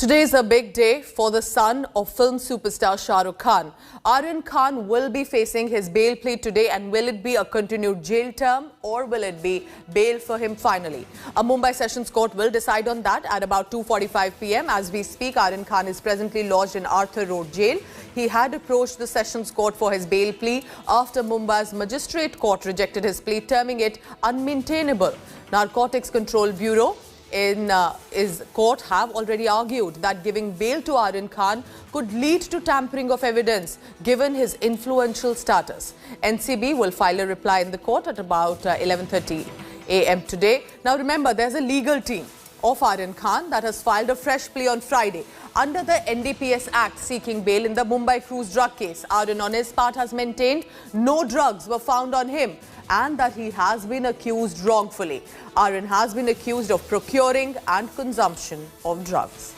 Today is a big day for the son of film superstar Shah Rukh Khan. Aryan Khan will be facing his bail plea today, and will it be a continued jail term or will it be bail for him finally? A Mumbai Sessions Court will decide on that at about 2:45 p.m. As we speak, Aryan Khan is presently lodged in Arthur Road Jail. He had approached the Sessions Court for his bail plea after Mumbai's Magistrate Court rejected his plea, terming it unmaintainable. Narcotics Control Bureau in his court have already argued that giving bail to Aryan Khan could lead to tampering of evidence given his influential status. NCB will file a reply in the court at about 11:30 a.m. today. Now remember, there's a legal team of Aryan Khan that has filed a fresh plea on Friday under the NDPS Act seeking bail in the Mumbai cruise drug case. Aryan on his part has maintained no drugs were found on him and that he has been accused wrongfully. Aryan has been accused of procuring and consumption of drugs.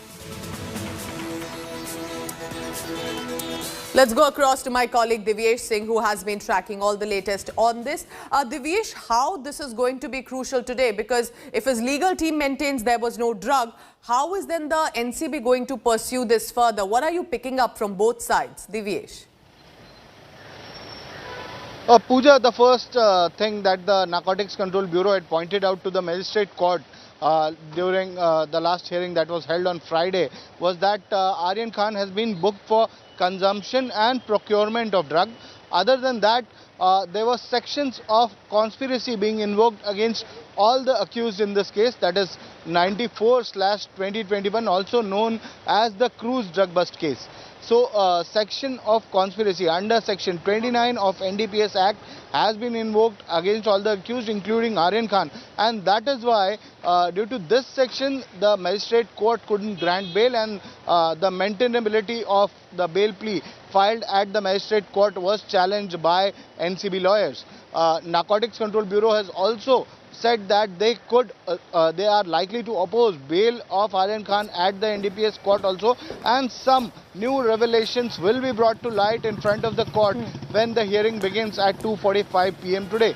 Let's go across to my colleague Divyesh Singh, who has been tracking all the latest on this. Divyesh, how this is going to be crucial today? Because if his legal team maintains there was no drug, how is then the NCB going to pursue this further? What are you picking up from both sides, Divyesh? Pooja, the first thing that the Narcotics Control Bureau had pointed out to the Magistrate Court during the last hearing that was held on Friday was that Aryan Khan has been booked for consumption and procurement of drug. Other than that, there were sections of conspiracy being invoked against all the accused in this case, that is 94/2021, also known as the cruise drug bust case. So, section of conspiracy under section 29 of NDPS Act has been invoked against all the accused, including Aryan Khan, and that is why due to this section the magistrate court couldn't grant bail, and the maintainability of the bail plea filed at the magistrate court was challenged by NCB lawyers. Narcotics Control Bureau has also said that they are likely to oppose bail of Aryan Khan at the NDPS court also, and some new revelations will be brought to light in front of the court when the hearing begins at 2:45 p.m. today.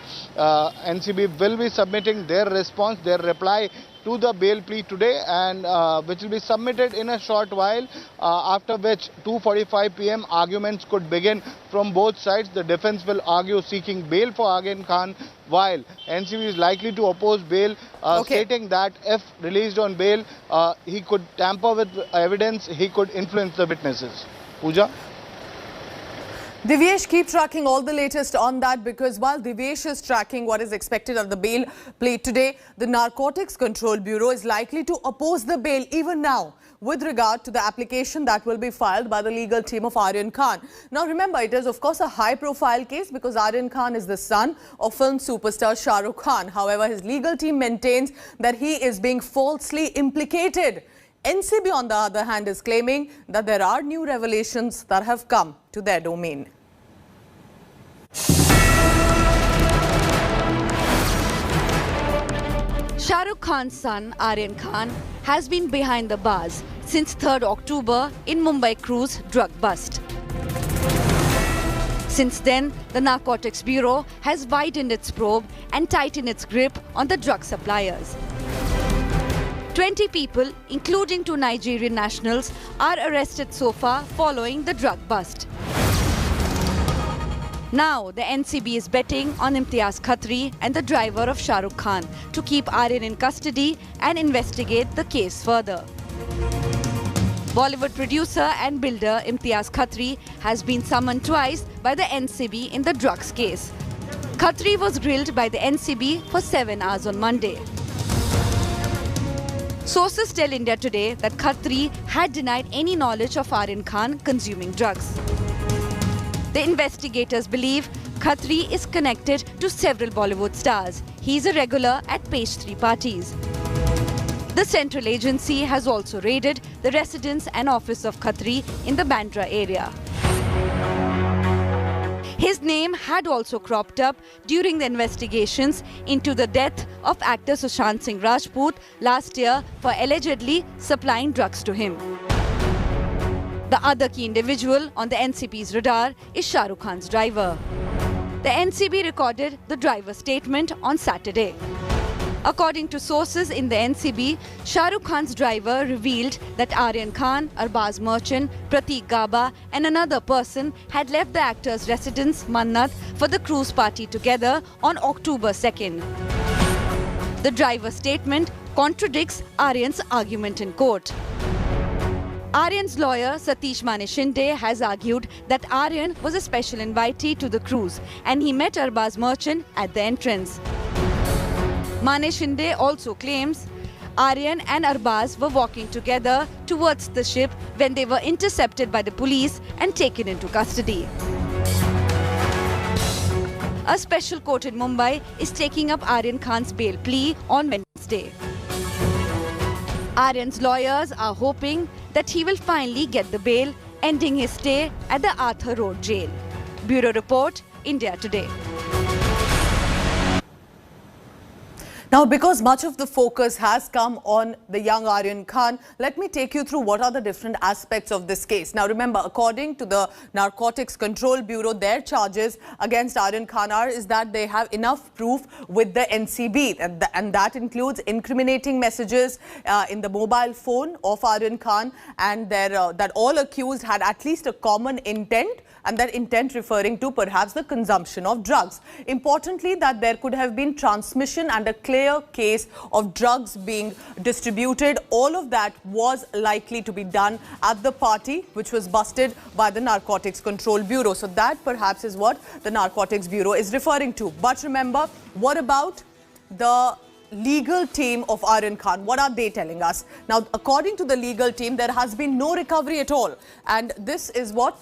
NCB will be submitting their response, their reply to the bail plea today, and which will be submitted in a short while, after which 2:45 p.m. arguments could begin from both sides. The defense will argue seeking bail for Aryan Khan, while NCB is likely to oppose bail, stating that if released on bail, he could tamper with evidence, he could influence the witnesses. Pooja? Divyesh, keep tracking all the latest on that, because while Divyesh is tracking what is expected of the bail plea today, the Narcotics Control Bureau is likely to oppose the bail even now with regard to the application that will be filed by the legal team of Aryan Khan. Now remember, it is of course a high-profile case because Aryan Khan is the son of film superstar Shah Rukh Khan. However, his legal team maintains that he is being falsely implicated. NCB, on the other hand, is claiming that there are new revelations that have come to their domain. Shah Rukh Khan's son, Aryan Khan, has been behind the bars since 3rd October in Mumbai cruise drug bust. Since then, the Narcotics Bureau has widened its probe and tightened its grip on the drug suppliers. 20 people, including 2 Nigerian nationals, are arrested so far following the drug bust. Now, the NCB is betting on Imtiaz Khatri and the driver of Shah Rukh Khan to keep Aryan in custody and investigate the case further. Bollywood producer and builder Imtiaz Khatri has been summoned twice by the NCB in the drugs case. Khatri was grilled by the NCB for 7 hours on Monday. Sources tell India Today that Khatri had denied any knowledge of Aryan Khan consuming drugs. The investigators believe Khatri is connected to several Bollywood stars. He is a regular at page 3 parties. The central agency has also raided the residence and office of Khatri in the Bandra area. His name had also cropped up during the investigations into the death of actor Sushant Singh Rajput last year for allegedly supplying drugs to him. The other key individual on the NCB's radar is Shah Rukh Khan's driver. The NCB recorded the driver's statement on Saturday. According to sources in the NCB, Shah Rukh Khan's driver revealed that Aryan Khan, Arbaz Merchant, Prateek Gaba and another person had left the actor's residence, Mannat, for the cruise party together on October 2nd. The driver's statement contradicts Aryan's argument in court. Aryan's lawyer Satish Mane Shinde has argued that Aryan was a special invitee to the cruise and he met Arbaz Merchant at the entrance. Mane Shinde also claims Aryan and Arbaz were walking together towards the ship when they were intercepted by the police and taken into custody. A special court in Mumbai is taking up Aryan Khan's bail plea on Wednesday. Aryan's lawyers are hoping that he will finally get the bail, ending his stay at the Arthur Road jail. Bureau Report, India Today. Now, because much of the focus has come on the young Aryan Khan, let me take you through what are the different aspects of this case. Now, remember, according to the Narcotics Control Bureau, their charges against Aryan Khan is that they have enough proof with the NCB, and that includes incriminating messages in the mobile phone of Aryan Khan, and that all accused had at least a common intent, and that intent referring to perhaps the consumption of drugs. Importantly, that there could have been transmission and a clear case of drugs being distributed. All of that was likely to be done at the party, which was busted by the Narcotics Control Bureau. So that perhaps is what the Narcotics Bureau is referring to. But remember, what about the legal team of Aryan Khan? What are they telling us? Now, according to the legal team, there has been no recovery at all. And this is what,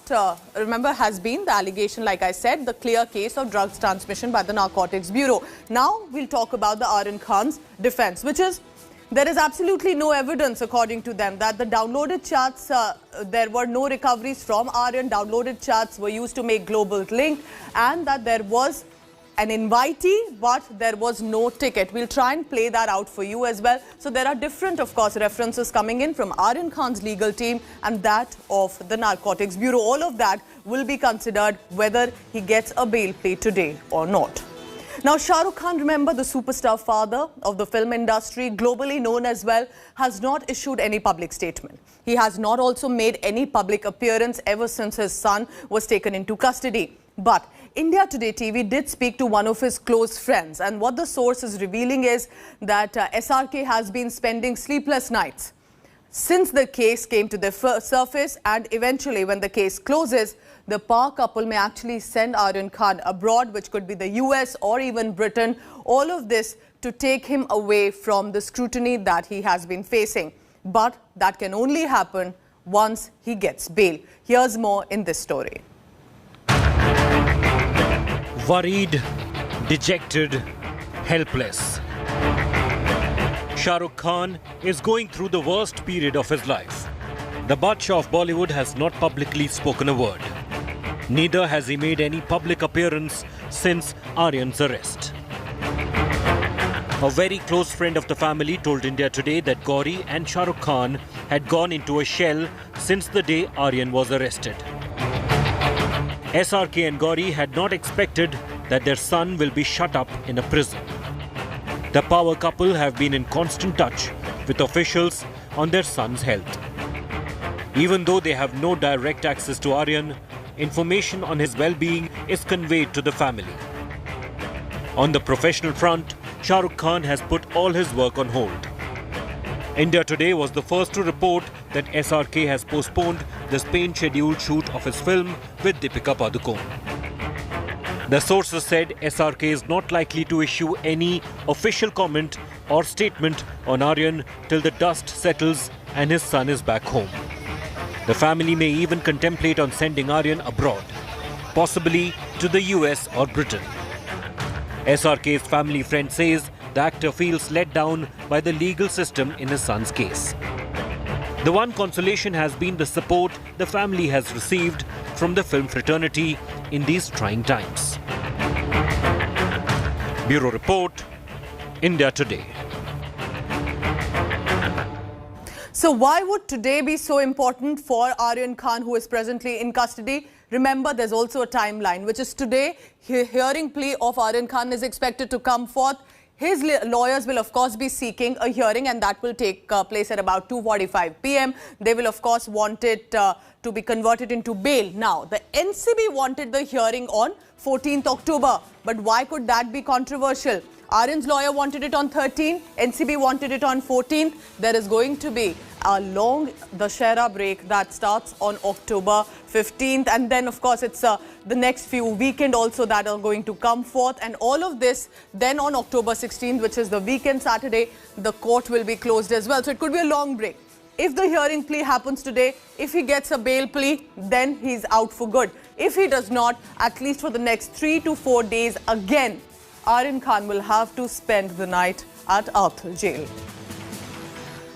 remember, has been the allegation, like I said, the clear case of drugs transmission by the Narcotics Bureau. Now, we'll talk about the Aryan Khan's defense, which is there is absolutely no evidence, according to them, that the downloaded chats, there were no recoveries from Aryan. Downloaded chats were used to make Global Link, and that there was an invitee, but there was no ticket. We'll try and play that out for you as well. So there are different, of course, references coming in from Aryan Khan's legal team and that of the Narcotics Bureau. All of that will be considered whether he gets a bail plea today or not. Now, Shah Rukh Khan, remember, the superstar father of the film industry, globally known as well, has not issued any public statement. He has not also made any public appearance ever since his son was taken into custody. But India Today TV did speak to one of his close friends, and what the source is revealing is that SRK has been spending sleepless nights since the case came to the surface, and eventually when the case closes, the power couple may actually send Aryan Khan abroad, which could be the US or even Britain, all of this to take him away from the scrutiny that he has been facing. But that can only happen once he gets bail. Here's more in this story. Worried, dejected, helpless. Shah Rukh Khan is going through the worst period of his life. The Badshah of Bollywood has not publicly spoken a word. Neither has he made any public appearance since Aryan's arrest. A very close friend of the family told India Today that Gauri and Shah Rukh Khan had gone into a shell since the day Aryan was arrested. SRK and Gauri had not expected that their son will be shut up in a prison. The power couple have been in constant touch with officials on their son's health. Even though they have no direct access to Aryan, information on his well-being is conveyed to the family. On the professional front, Shah Rukh Khan has put all his work on hold. India Today was the first to report that SRK has postponed the Spain-scheduled shoot of his film with Deepika Padukone. The sources said SRK is not likely to issue any official comment or statement on Aryan till the dust settles and his son is back home. The family may even contemplate on sending Aryan abroad, possibly to the US or Britain. SRK's family friend says the actor feels let down by the legal system in his son's case. The one consolation has been the support the family has received from the film fraternity in these trying times. Bureau Report, India Today. So why would today be so important for Aryan Khan, who is presently in custody? Remember, there's also a timeline, which is today. Hearing plea of Aryan Khan is expected to come forth. his lawyers will of course be seeking a hearing, and that will take place at about 2:45 p.m. They will of course want it to be converted into bail. Now, the NCB wanted the hearing on 14th October, but why could that be controversial? Aryan's lawyer wanted it on 13th, NCB wanted it on 14th. There is going to be a long Dussehra break that starts on October 15th, and then of course it's the next few weekend also that are going to come forth, and all of this then on October 16th, which is the weekend Saturday, the court will be closed as well. So it could be a long break. If the hearing plea happens today, if he gets a bail plea, then he's out for good. If he does not, at least for the next 3 to 4 days again, Aryan Khan will have to spend the night at Arthur Jail.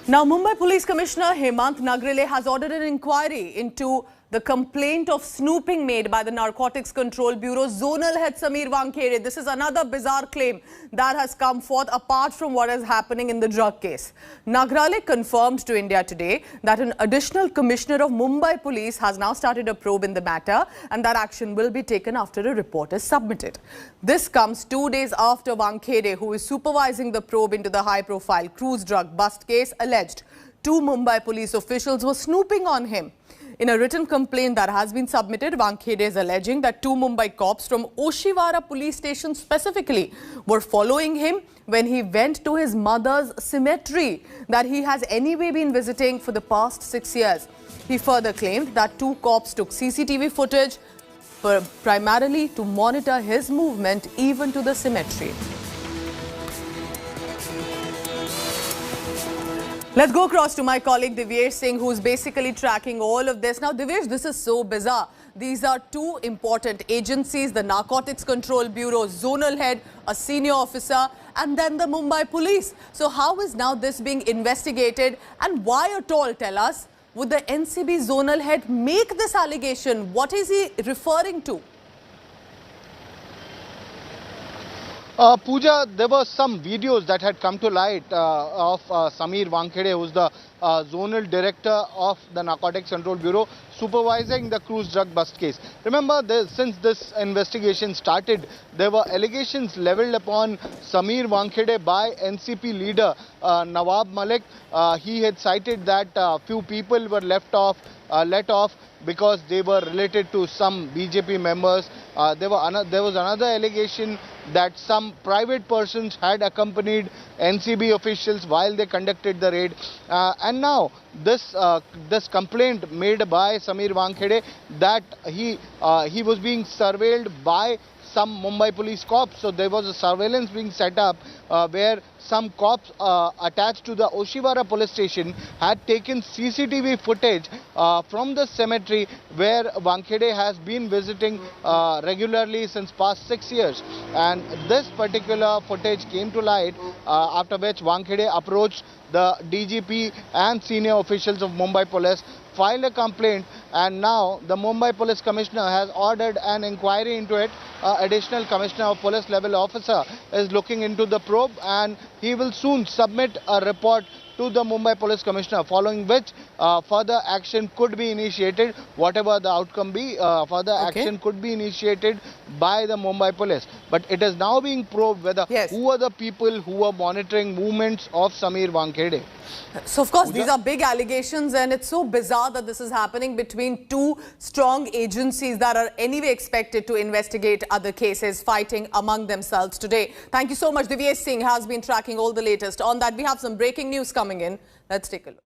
Now, Mumbai Police Commissioner Hemant Nagrile has ordered an inquiry into the complaint of snooping made by the Narcotics Control Bureau Zonal Head Sameer Wankhede. This is another bizarre claim that has come forth apart from what is happening in the drug case. Nagrile confirmed to India Today that an additional commissioner of Mumbai Police has now started a probe in the matter, and that action will be taken after a report is submitted. This comes 2 days after Wankhede, who is supervising the probe into the high-profile cruise drug bust case, alleged 2 Mumbai police officials were snooping on him. In a written complaint that has been submitted, Wankhede is alleging that 2 Mumbai cops from Oshiwara police station specifically were following him when he went to his mother's cemetery that he has anyway been visiting for the past 6 years. He further claimed that 2 cops took CCTV footage primarily to monitor his movement even to the cemetery. Let's go across to my colleague Divyesh Singh, who's basically tracking all of this. Now, Divyesh, this is so bizarre. These are 2 important agencies, the Narcotics Control Bureau Zonal Head, a senior officer, and then the Mumbai Police. So how is now this being investigated, and why at all, tell us, would the NCB Zonal Head make this allegation? What is he referring to? Pooja, there were some videos that had come to light of Sameer Wankhede, who is the zonal director of the Narcotics Control Bureau, supervising the cruise drug bust case. Remember, since this investigation started, there were allegations leveled upon Sameer Wankhede by NCP leader Nawab Malik. He had cited that few people were let off because they were related to some BJP members. There was another allegation that some private persons had accompanied NCB officials while they conducted the raid. And now this complaint made by Sameer Wankhede that he was being surveilled by some Mumbai police cops. So there was a surveillance being set up where some cops attached to the Oshiwara police station had taken CCTV footage from the cemetery where Wankhede has been visiting regularly since past 6 years. And this particular footage came to light after which Wankhede approached the DGP and senior officials of Mumbai Police, filed a complaint, and now the Mumbai Police Commissioner has ordered an inquiry into it. Additional Commissioner of Police level officer is looking into the probe, and he will soon submit a report to the Mumbai Police Commissioner, following which further action could be initiated. Whatever the outcome be, further action could be initiated by the Mumbai Police. But it is now being probed whether who are the people who are monitoring movements of Sameer Wankhede. So, of course, these are big allegations, and it's so bizarre that this is happening between 2 strong agencies that are anyway expected to investigate other cases, fighting among themselves today. Thank you so much. Divyesh Singh has been tracking all the latest on that. We have some breaking news coming in. Let's take a look.